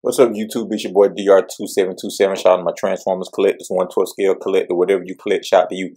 What's up, YouTube? It's your boy DR2727. Shout out to my Transformers collectors, 1/12 scale collector, whatever you collect, shout out to you.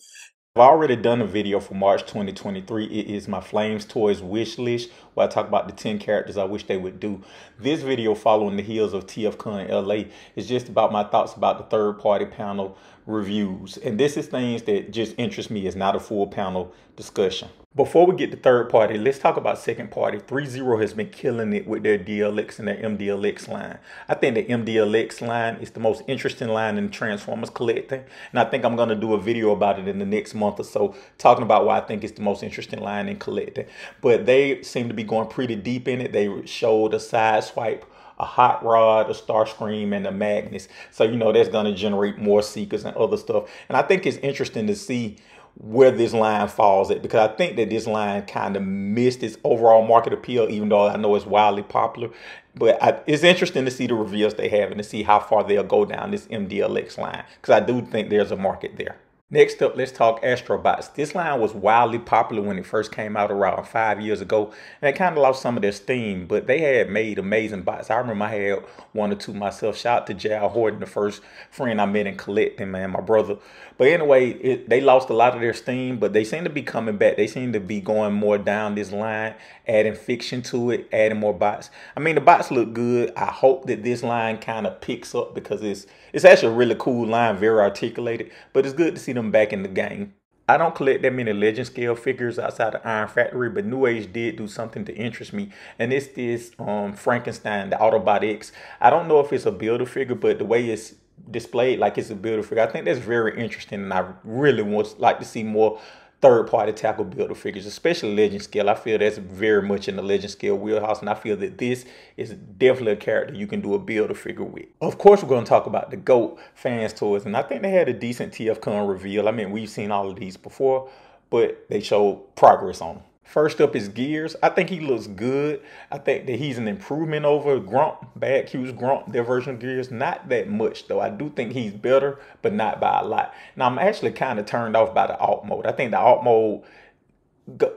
I've already done a video for March 2023. It is my Flames Toys wish list where I talk about the 10 characters I wish they would do. This video, following the heels of TFCon LA, is just about my thoughts about the third-party panel reviews. And this is things that just interest me. It's not a full panel discussion. Before we get to third party, let's talk about second party. 3-0 has been killing it with their DLX and their MDLX line. I think the MDLX line is the most interesting line in Transformers collecting. And I think I'm going to do a video about it in the next month or so, talking about why I think it's the most interesting line in collecting. But they seem to be going pretty deep in it. They showed a side swipe, a hot rod, a Starscream, and a Magnus. So, you know, that's going to generate more Seekers and other stuff. And I think it's interesting to see where this line falls at, because I think that this line kind of missed its overall market appeal, even though I know it's wildly popular. But it's interesting to see the reveals they have and to see how far they'll go down this MDLX line, because I do think there's a market there. Next up, let's talk Astrobots. This line was wildly popular when it first came out around 5 years ago, and it kind of lost some of their steam, but they had made amazing bots. I remember I had one or two myself. Shout out to Jal Horton, the first friend I met in collecting, man, my brother. But anyway, they lost a lot of their steam, but they seem to be coming back. They seem to be going more down this line, adding fiction to it, adding more bots. I mean, the bots look good. I hope that this line kind of picks up, because it's actually a really cool line, very articulated, but it's good to see them back in the game. I don't collect that many legend scale figures outside of Iron Factory, but New Age did do something to interest me, and it's this Frankenstein, the Autobot X. I don't know if it's a builder figure, but the way it's displayed like it's a builder figure, I think that's very interesting, and I really like to see more third-party tackle builder figures, especially legend scale. I feel that's very much in the legend scale wheelhouse, and I feel that this is definitely a character you can do a builder figure with. Of course, we're going to talk about the GOAT Fans Toys, and I think they had a decent TFCon reveal. I mean, we've seen all of these before, but they showed progress on them. First up is Gears. I think he looks good. I think that he's an improvement over Grump, Bad Q's Grump, their version of Gears. Not that much, though. I do think he's better, but not by a lot. Now, I'm actually kind of turned off by the alt mode. I think the alt mode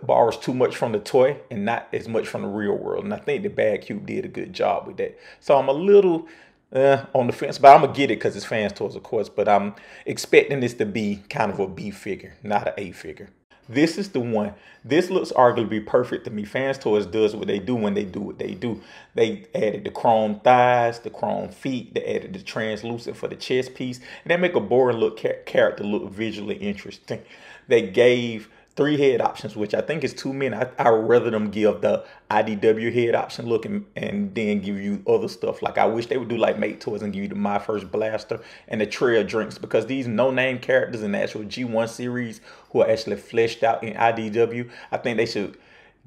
borrows too much from the toy and not as much from the real world. And I think the Bad Q did a good job with that. So I'm a little on the fence, but I'm going to get it because it's Fans Toys, of course. But I'm expecting this to be kind of a B figure, not an A figure. This is the one. This looks arguably perfect to me. Fans Toys does what they do when they do what they do. They added the chrome thighs, the chrome feet. They added the translucent for the chest piece. And they make a boring look character look visually interesting. They gave 3 head options, which I think is too many. I would rather them give the IDW head option look and then give you other stuff. Like, I wish they would do like Mate Toys and give you the My First Blaster and the Trail Drinks, because these no-name characters in the actual G1 series who are actually fleshed out in IDW, I think they should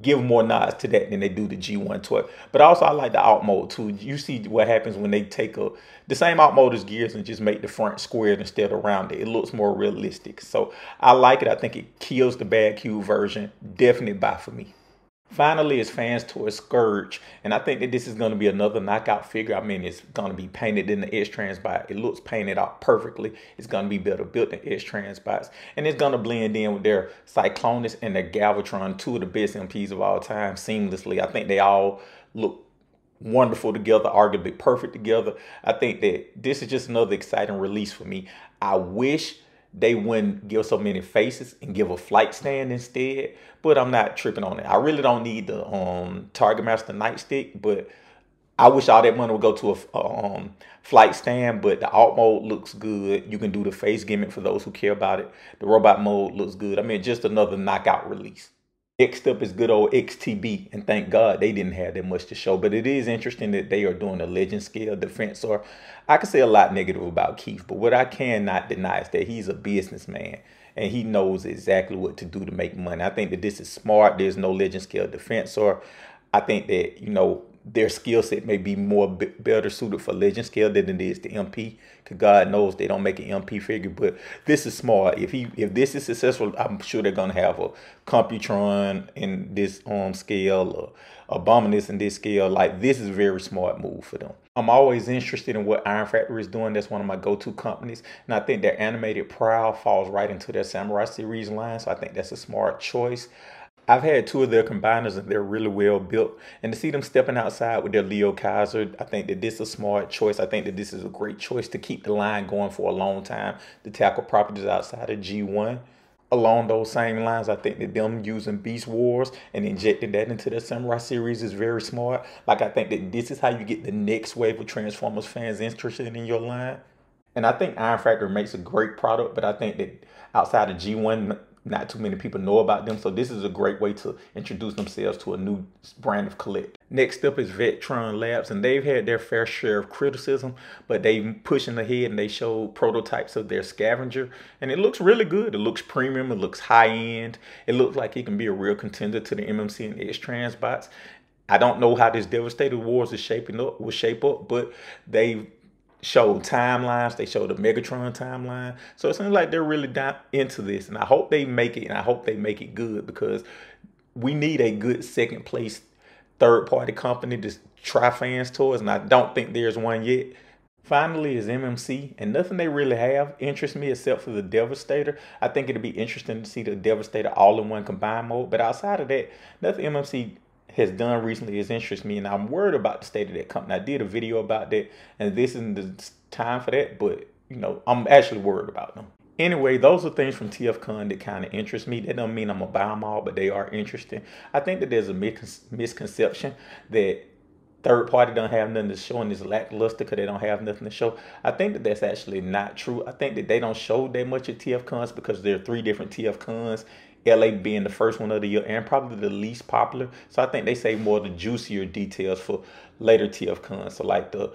give more nods to that than they do the G1 toy. But also, I like the alt mode too. You see what happens when they take the same alt mode as Gears and just make the front squared instead of rounded. It looks more realistic. So I like it. I think it kills the Bad Q version. Definitely buy for me. Finally, it's Fans Toys Scourge, and I think that this is going to be another knockout figure. I mean, it's going to be painted in the x-transbot. It looks painted out perfectly. It's going to be better built than x-transbots, and it's going to blend in with their Cyclonus and their Galvatron, 2 of the best MPs of all time, seamlessly. I think they all look wonderful together, arguably perfect together. I think that this is just another exciting release for me. I wish they wouldn't give so many faces and give a flight stand instead, but I'm not tripping on it. I really don't need the Target Master nightstick, but I wish all that money would go to a flight stand. But the alt mode looks good. You can do the face gimmick for those who care about it. The robot mode looks good. I mean, just another knockout release. Next up is good old XTB, and thank God they didn't have that much to show. But it is interesting that they are doing a legend scale defensor. I can say a lot negative about Keith, but what I cannot deny is that he's a businessman and he knows exactly what to do to make money. I think that this is smart. There's no legend scale defensor. I think that, you know, their skill set may be better suited for legend scale than it is to MP, because God knows they don't make an MP figure. But this is smart. If this is successful, I'm sure they're gonna have a Computron in this scale, or Abominus in this scale. Like, this is a very smart move for them. I'm always interested in what Iron Factory is doing. That's one of my go-to companies, and I think their animated Prowl falls right into their Samurai series line. So I think that's a smart choice. I've had two of their combiners and they're really well built. And to see them stepping outside with their Leo Kaiser, I think that this is a smart choice. I think that this is a great choice to keep the line going for a long time to tackle properties outside of G1. Along those same lines, I think that them using Beast Wars and injecting that into the Samurai series is very smart. Like, I think that this is how you get the next wave of Transformers fans interested in your line. And I think Iron Factory makes a great product, but I think that outside of G1, not too many people know about them. So this is a great way to introduce themselves to a new brand of collect. Next up is Vettron Labs, and they've had their fair share of criticism, but they pushing ahead and they showed prototypes of their scavenger, and it looks really good. It looks premium, it looks high end, it looks like it can be a real contender to the MMC and x-transbots. I don't know how this Devastator Wars is will shape up, but they showed timelines. They showed the Megatron timeline. So it seems like they're really down into this. And I hope they make it, and I hope they make it good, because we need a good second place third party company to try fans towards. And I don't think there's one yet. Finally is MMC, and nothing they really have interests me except for the Devastator. I think it'd be interesting to see the Devastator all-in-one combined mode. But outside of that, nothing MMC has done recently is interests me, and I'm worried about the state of that company. I did a video about that, and this isn't the time for that, but you know, I'm actually worried about them. Anyway, those are things from TFCon that kind of interest me. That doesn't mean I'm gonna buy them all, but they are interesting. I think that there's a misconception that third party don't have nothing to show and is lackluster because they don't have nothing to show. I think that that's actually not true. I think that they don't show that much at TFCons because there are 3 different TFCons. LA being the first one of the year and probably the least popular. So I think they save more of the juicier details for later TFCons. So like the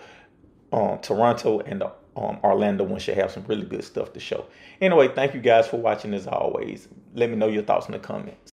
Toronto and the Orlando one should have some really good stuff to show. Anyway, thank you guys for watching as always. Let me know your thoughts in the comments.